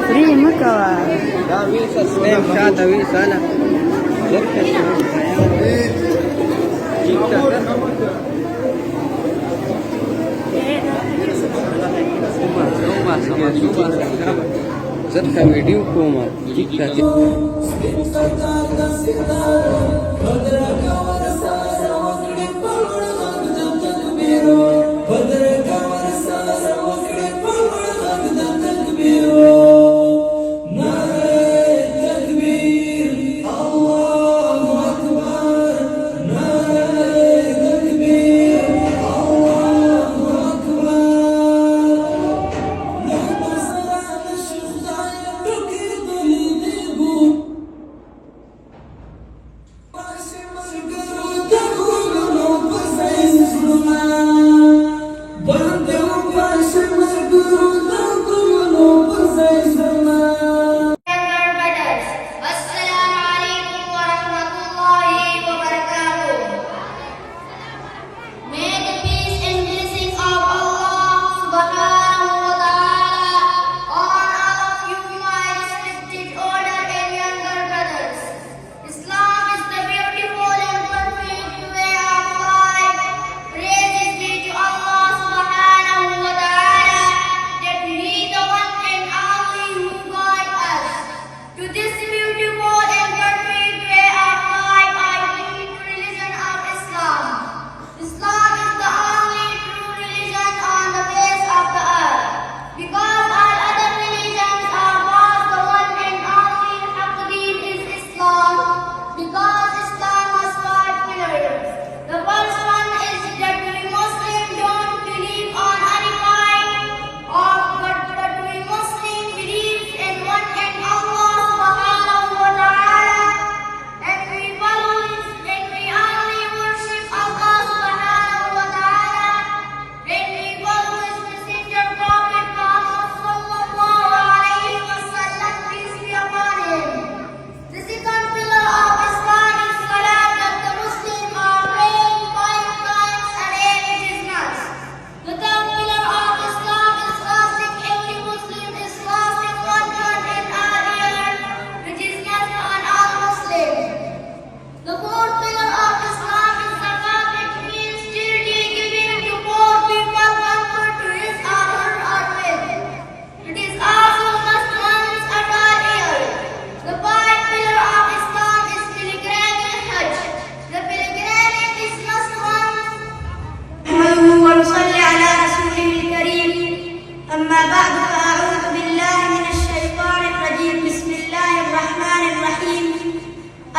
فري مكوى دا ویسا سلیم شاته ویسا نه زرخه ویډیو کوم ټیک ټاک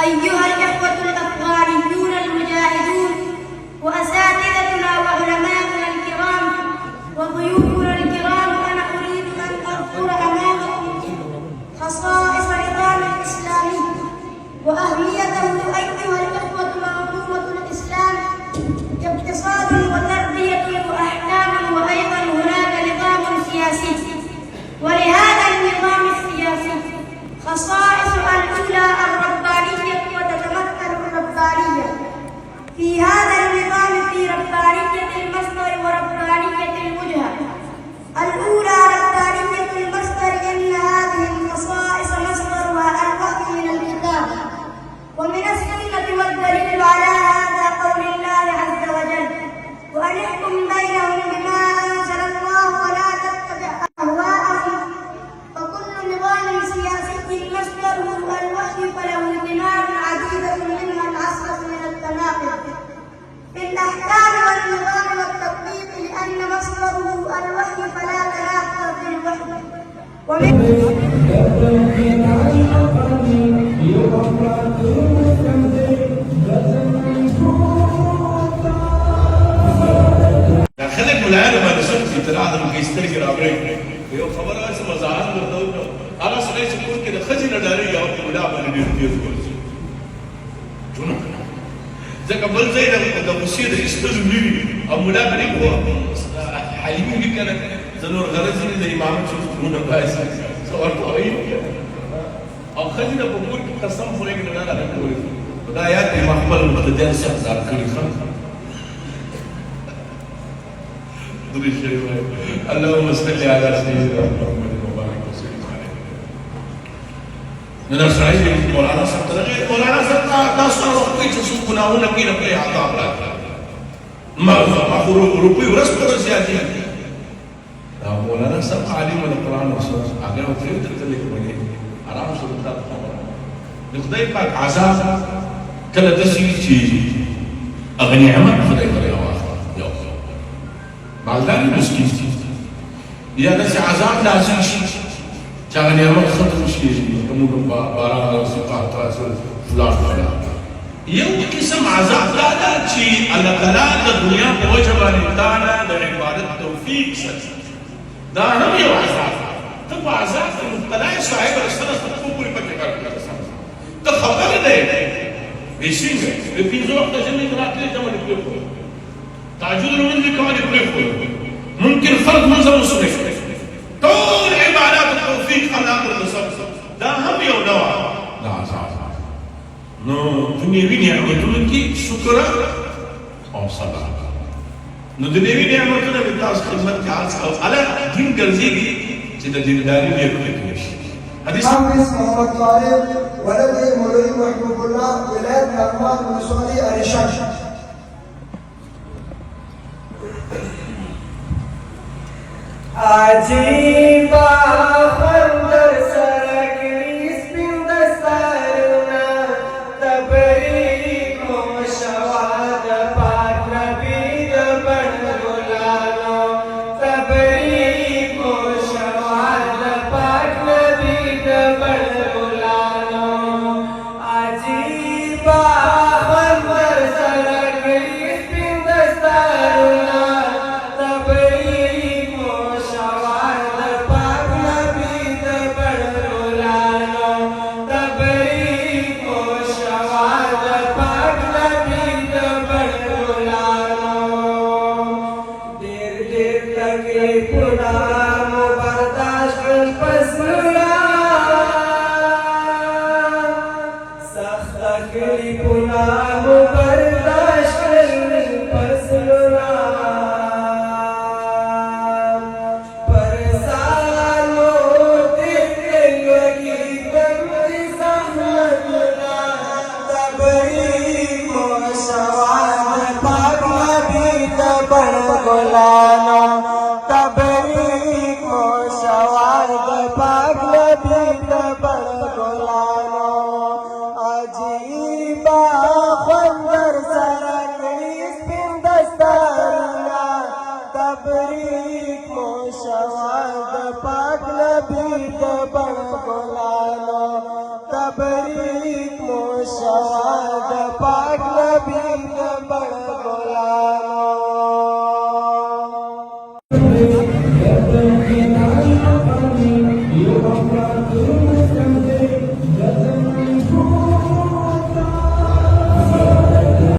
أيها الإخوة الأفغانيون المجاهدون وأساتذتنا وعلماؤنا الكرام وضيوفنا الكرام، أنا أريد أن أذكر أمامكم خصائص النظام الإسلامي وأهميته. أيها الإخوة، منظومة الإسلام اقتصاد وتربية وأحكام، وأيضا هناك نظام سياسي، ولهذا النظام السياسي خصائص الأولى الربانية، وتتمثل الربانية في هذا النظام في ربانية المصدر وربانية الوجهة. الأولى ربانية المصدر، إن هذه الخصائص مصدرها الوحي من الكتاب ومن السنة، والدليل على هذا قول الله عز وجل: وأن احكم بينهم بما أنزل الله ولا تتبع أهواءهم. فكل نظام سياسي مصدره الوحي، فله بناء عديدة منها العصرة من التناقض في الأحكام والنظام والتطبيق، لأن مصدره الوحي فلا تناقض في الوحي. خلك من العالم انا شفت تلاحظ انه يستلقي رابرين يو خبر اسه مزاحات بالدولة انا سنيت يقول كده خزينه داريه او لا ما ندير جونا زي قبل زي ده مصير يستلزمني ابو لا بني هو حليمي بك انا زنور غرزني زي ما عملت شفت هنا بايس صورت قريب او خزينه بقول قسم فريق ان انا اقول بدايات ما قبل المقدار شخص على كل خمسه اللهم صل على سيدنا محمد وبارك وسلم عليه. نن سړی مولانا صاحب ته راغی مولانا صاحب تاسو سره کوئی څه ګناهونه کوي نه کوي عذاب راکړه ما خو روپۍ ورځ پر ورځ زیاتې دا مولانا صاحب عالم د قرآن او سنت هغه ورته درته لیکلي آرام سره تا خبره د خدای پاک عذاب کله داسې چې هغه نعمت خدای پرې واخله یو مالدار مسکین یا داسې عذاب نازل شي چې هغه نعمت ختم شي کوم باران راسي قحط راسي فلان فلان یو قسم عذاب دا ده چې الله تعالی د دنیا په وجه باندې تعالی د عبادت توفیق ساتي دا هم یو عذاب ته په عذاب کې مبتلا یې صاحب رسول الله پورې پکې کار کوي ته خبر نه بشینګ په پینځو وخت ځمې راتلې ته باندې پرې تهجد لمونځ کوي پرې ممکن فرض منځ وسره ټول عبادت توفیق الله تعالی دا هم یو دوا دا عذاب نو دنیوي نعمتونو کې شکر او صبر نو دنیوي نعمتونو په تاسو خدمت کې حاصل او اعلی دین ګرځيږي چې د دینداري نیکونه کوي حدیث محمد طارق ولدي مولوي محبوب الله ولاد نعمان ولسوالي ارشاد عجیبا خندر سرگی سپین دستارنا تبریک و شواد پاک نبی دبن گلانو تبریک و شواد پاک نبی دبن گلانو عجیبا خندر سرگی سپین دستارنا تبریک تبریک مو شواد